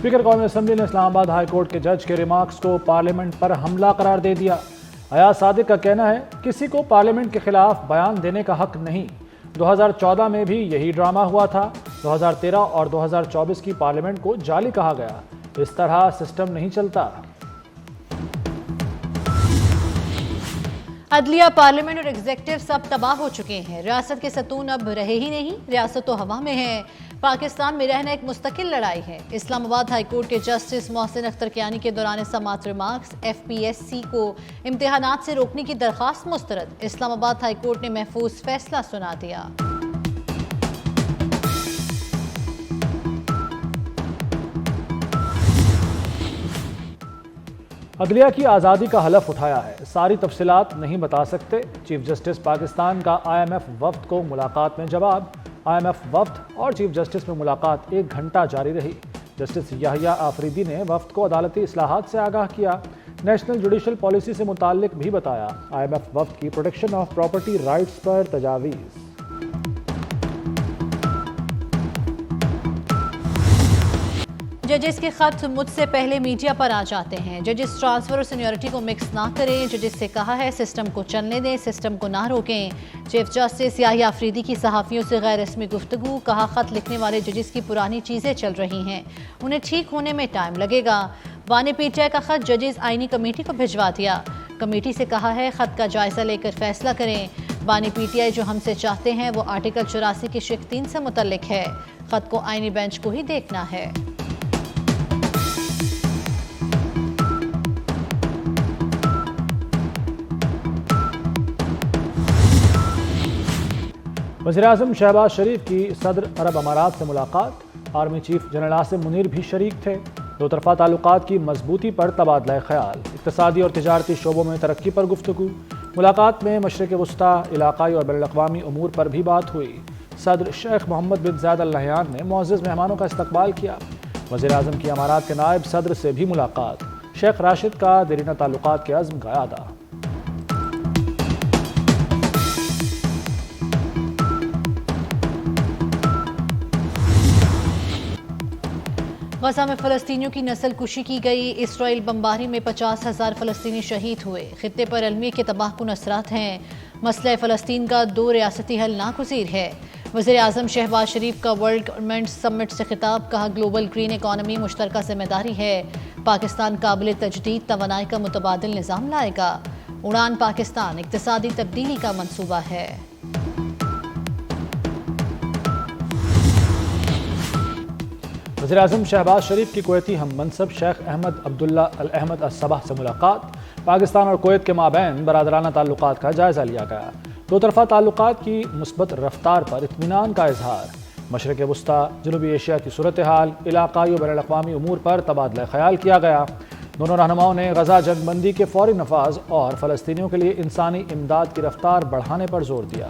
Speaker قومی assembly نے اسلام آباد ہائی کورٹ کے جج کے ریمارکس کو پارلیمنٹ پر حملہ قرار دے دیا۔ ایاز صادق کا کہنا ہے کسی کو پارلیمنٹ کے خلاف بیان دینے کا حق نہیں۔ 2014 میں بھی یہی ڈرامہ ہوا تھا۔ 2013 اور 2024 کی پارلیمنٹ کو جعلی کہا گیا۔ اس طرح سسٹم نہیں چلتا۔ عدلیہ، پارلیمنٹ اور ایگزیکٹو سب تباہ ہو چکے ہیں۔ ریاست کے ستون اب رہے ہی نہیں، ریاست تو ہوا میں ہے۔ پاکستان میں رہنا ایک مستقل لڑائی ہے۔ اسلام آباد ہائی کورٹ کے جسٹس محسن اختر کیانی کے دوران سماعت ریمارکس، FPSC کو امتحانات سے روکنے کی درخواست مسترد۔ اسلام آباد ہائی کورٹ نے محفوظ فیصلہ سنا دیا۔ عدلیہ کی آزادی کا حلف اٹھایا ہے، ساری تفصیلات نہیں بتا سکتے۔ چیف جسٹس پاکستان کا IMF وفد کو ملاقات میں جواب۔ IMF وفد اور چیف جسٹس میں ملاقات 1 گھنٹہ جاری رہی۔ جسٹس یحییٰ آفریدی نے وفد کو عدالتی اصلاحات سے آگاہ کیا، نیشنل جوڈیشل پالیسی سے متعلق بھی بتایا۔ IMF وفد کی پروٹیکشن آف پراپرٹی رائٹس پر تجاویز۔ ججز کے خط مجھ سے پہلے میڈیا پر آ جاتے ہیں۔ ججز ٹرانسفر اور سینیورٹی کو مکس نہ کریں۔ ججز سے کہا ہے سسٹم کو چلنے دیں، سسٹم کو نہ روکیں۔ چیف جسٹس یحییٰ آفریدی کی صحافیوں سے غیر رسمی گفتگو، کہا خط لکھنے والے ججز کی پرانی چیزیں چل رہی ہیں، انہیں ٹھیک ہونے میں ٹائم لگے گا۔ بانی PTI کا خط ججز آئینی کمیٹی کو بھجوا دیا، کمیٹی سے کہا ہے خط کا جائزہ لے کر فیصلہ کریں۔ بانی PTI جو ہم سے چاہتے ہیں وہ آرٹیکل 84 کی شق 3 سے متعلق ہے، خط کو آئینی بینچ کو ہی دیکھنا ہے۔ وزیراعظم شہباز شریف کی صدر عرب امارات سے ملاقات، army chief general Asim Munir بھی شریک تھے۔ دو طرفہ تعلقات کی مضبوطی پر تبادلہ خیال، اقتصادی اور تجارتی شعبوں میں ترقی پر گفتگو۔ ملاقات میں مشرق وسطیٰ، علاقائی اور بین الاقوامی امور پر بھی بات ہوئی۔ صدر شیخ محمد بن زاید ال نہیان نے معزز مہمانوں کا استقبال کیا۔ وزیراعظم کی امارات کے نائب صدر سے بھی ملاقات، شیخ راشد کا دیرینہ تعلقات کے عزم کا اعادہ۔ غزہ میں فلسطینیوں کی نسل کشی کی گئی، اسرائیل بمباری میں 50,000 فلسطینی شہید ہوئے۔ خطے پر المیہ کے تباہ کن اثرات ہیں، مسئلہ فلسطین کا 2 ریاستی حل ناگزیر ہے۔ وزیر اعظم شہباز شریف کا ورلڈ گورنمنٹ سمٹ سے خطاب، کہا گلوبل گرین اکانومی مشترکہ ذمہ داری ہے، پاکستان قابل تجدید توانائی کا متبادل نظام لائے گا۔ اڑان پاکستان اقتصادی تبدیلی کا منصوبہ ہے۔ وزیراعظم شہباز شریف کی کویتی ہم منصب شیخ احمد عبداللہ الاحمد الصباح سے ملاقات، پاکستان اور کویت کے مابین برادرانہ تعلقات کا جائزہ لیا گیا۔ دو طرفہ تعلقات کی مثبت رفتار پر اطمینان کا اظہار، مشرق وسطیٰ، جنوبی ایشیا کی صورتحال، علاقائی اور بین الاقوامی امور پر تبادلہ خیال کیا گیا۔ دونوں رہنماؤں نے غزہ جنگ بندی کے فوری نفاذ اور فلسطینیوں کے لیے انسانی امداد کی رفتار بڑھانے پر زور دیا۔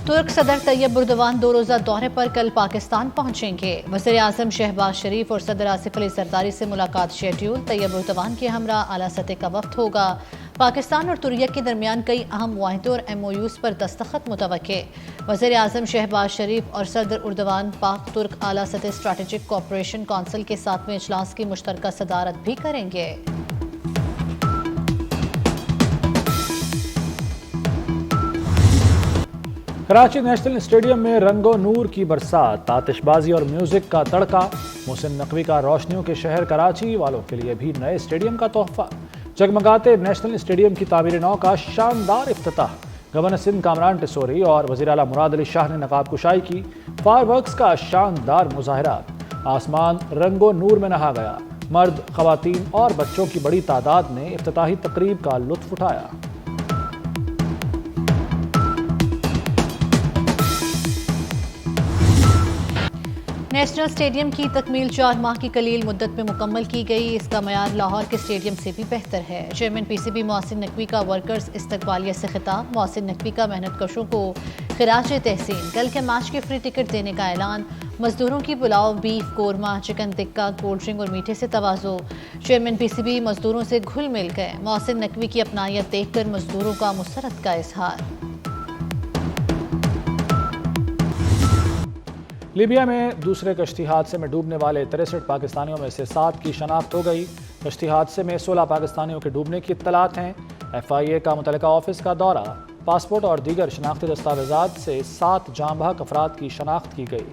ترک صدر طیب اردوان 2 روزہ دورے پر کل پاکستان پہنچیں گے۔ وزیر اعظم شہباز شریف اور صدر آصف علی زرداری سے ملاقات شیڈیول، طیب اردوان کے ہمراہ اعلیٰ سطح کا وفد ہوگا۔ پاکستان اور ترکی کے درمیان کئی اہم معاہدوں اور MOUs پر دستخط متوقع۔ وزیر اعظم شہباز شریف اور صدر اردوان پاک ترک اعلیٰ سطح اسٹریٹجک کوآپریشن کونسل کے 7ویں اجلاس کی مشترکہ صدارت بھی کریں گے۔ کراچی نیشنل اسٹیڈیم میں رنگ و نور کی برسات، آتش بازی اور میوزک کا تڑکا۔ محسن نقوی کا روشنیوں کے شہر کراچی والوں کے لیے بھی نئے اسٹیڈیم کا تحفہ۔ جگمگاتے نیشنل اسٹیڈیم کی تعمیر نو کا شاندار افتتاح، گورنر سندھ کامران ٹیسوری اور وزیر اعلیٰ مراد علی شاہ نے نقاب کشائی کی۔ فائر ورکس کا شاندار مظاہرات، آسمان رنگ و نور میں نہا گیا۔ مرد، خواتین اور بچوں کی بڑی تعداد نے افتتاحی تقریب کا لطف اٹھایا۔ نیشنل اسٹیڈیم کی تکمیل 4 ماہ کی قلیل مدت میں مکمل کی گئی، اس کا معیار لاہور کے اسٹیڈیم سے بھی بہتر ہے۔ چیئرمین PCB محسن نقوی کا ورکرز استقبالیہ سے خطاب، محسن نقوی کا محنت کشوں کو خراج تحسین، کل کے میچ کے فری ٹکٹ دینے کا اعلان، مزدوروں کی pulao, beef, korma, chicken tikka, cold drink اور میٹھے سے تواضع، چیئرمین PCB مزدوروں سے گھل مل گئے، محسن نقوی کی اپنائیت دیکھ کر مزدوروں کا مسرت کا اظہار۔ لیبیا میں دوسرے کشتی حادثے میں ڈوبنے والے 63 پاکستانیوں میں سے 7 کی شناخت ہو گئی۔ کشتی حادثے میں 16 پاکستانیوں کے ڈوبنے کی اطلاعات ہیں۔ FIA کا متعلقہ آفس کا دورہ، پاسپورٹ اور دیگر شناختی دستاویزات سے 7 جاں بحق افراد کی شناخت کی گئی۔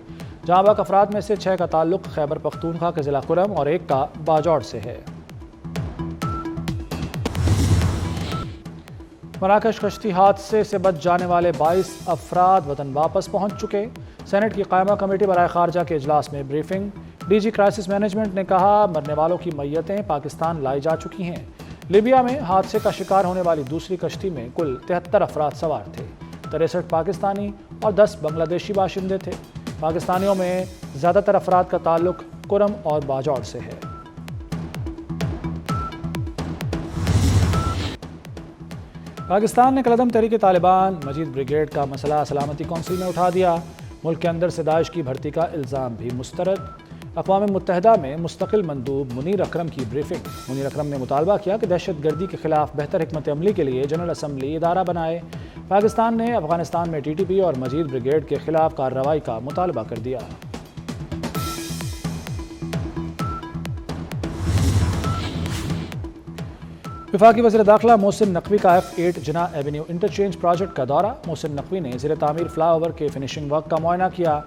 جاں بحق افراد میں سے 6 کا تعلق خیبر پختونخوا کے ضلع کرم اور 1 کا باجوڑ سے ہے۔ مراکش کشتی حادثے سے بچ جانے والے 22 افراد وطن واپس پہنچ چکے۔ سینٹ کی قائمہ کمیٹی برائے خارجہ کے اجلاس میں بریفنگ۔ DG کرائسس مینجمنٹ نے کہا مرنے والوں کی میتیں پاکستان لائی جا چکی ہیں۔ لیبیا میں حادثے کا شکار ہونے والی دوسری کشتی میں کل 73 افراد سوار تھے۔ 63 پاکستانی اور 10 بنگلہ دیشی باشندے تھے۔ پاکستانیوں میں زیادہ تر افراد کا تعلق کرم اور باجوڑ سے ہے۔ پاکستان نے کالعدم تحریک طالبان مجید بریگیڈ کا مسئلہ سلامتی کونسل میں اٹھا دیا۔ ملک کے اندر سے داعش کی بھرتی کا الزام بھی مسترد۔ اقوام متحدہ میں مستقل مندوب منیر اکرم کی بریفنگ۔ منیر اکرم نے مطالبہ کیا کہ دہشت گردی کے خلاف بہتر حکمت عملی کے لیے جنرل اسمبلی ادارہ بنائے۔ پاکستان نے افغانستان میں TTP اور مجید بریگیڈ کے خلاف کارروائی کا مطالبہ کر دیا۔ وفاقی وزیر داخلہ محسن نقوی کا F8 جناح ایونیو انٹرچینج پروجیکٹ کا دورہ۔ محسن نقوی نے زیر تعمیر فلائی اوور کے فنشنگ ورک کا معائنہ کیا۔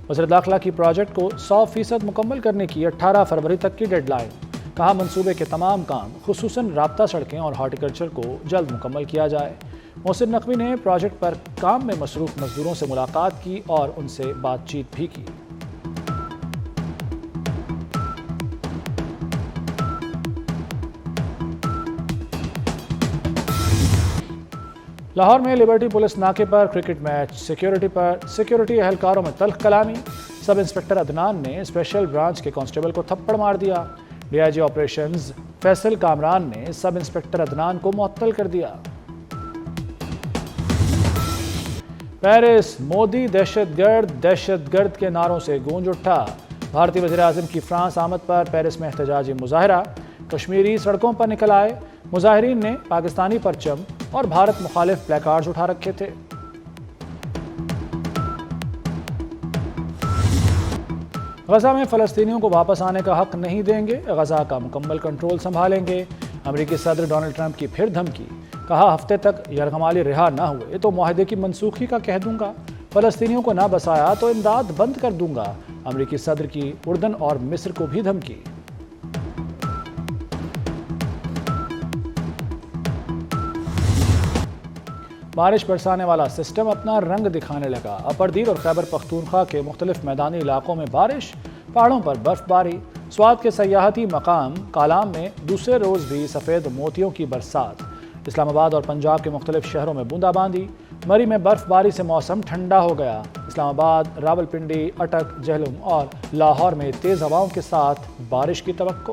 وزیر داخلہ کی پروجیکٹ کو 100% مکمل کرنے کی 18 فروری تک کی ڈیڈ لائن۔ کہا منصوبے کے تمام کام خصوصاً رابطہ سڑکیں اور ہارٹیکلچر کو جلد مکمل کیا جائے۔ محسن نقوی نے پروجیکٹ پر کام میں مصروف مزدوروں سے ملاقات کی اور ان سے بات چیت بھی کی۔ لاہور میں لبرٹی پولیس ناکے پر کرکٹ میچ سیکیورٹی اہلکاروں میں تلخ کلامی۔ سب انسپکٹر عدنان نے اسپیشل برانچ کے کانسٹیبل کو تھپڑ مار دیا۔ DIG آپریشنز فیصل کامران نے سب انسپکٹر عدنان کو معطل کر دیا۔ پیرس مودی دہشت گرد کے نعروں سے گونج اٹھا۔ بھارتی وزیر اعظم کی فرانس آمد پر پیرس میں احتجاجی مظاہرہ۔ کشمیری سڑکوں پر نکل آئے۔ مظاہرین نے پاکستانی پرچم اور بھارت مخالف پلے کارڈز اٹھا رکھے تھے۔ غزہ میں فلسطینیوں کو واپس آنے کا حق نہیں دیں گے، غزہ کا مکمل کنٹرول سنبھالیں گے۔ امریکی صدر ڈونلڈ ٹرمپ کی پھر دھمکی۔ کہا ہفتے تک یرغمالی رہا نہ ہوئے تو معاہدے کی منسوخی کا کہہ دوں گا۔ فلسطینیوں کو نہ بسایا تو امداد بند کر دوں گا۔ امریکی صدر کی اردن اور مصر کو بھی دھمکی۔ بارش برسانے والا سسٹم اپنا رنگ دکھانے لگا۔ اپردیر اور خیبر پختونخوا کے مختلف میدانی علاقوں میں بارش، پہاڑوں پر برف باری۔ سوات کے سیاحتی مقام کالام میں دوسرے روز بھی سفید موتیوں کی برسات۔ اسلام آباد اور پنجاب کے مختلف شہروں میں بوندا باندی۔ مری میں برف باری سے موسم ٹھنڈا ہو گیا۔ اسلام آباد، راولپنڈی، اٹک، جہلم اور لاہور میں تیز ہواؤں کے ساتھ بارش کی توقع۔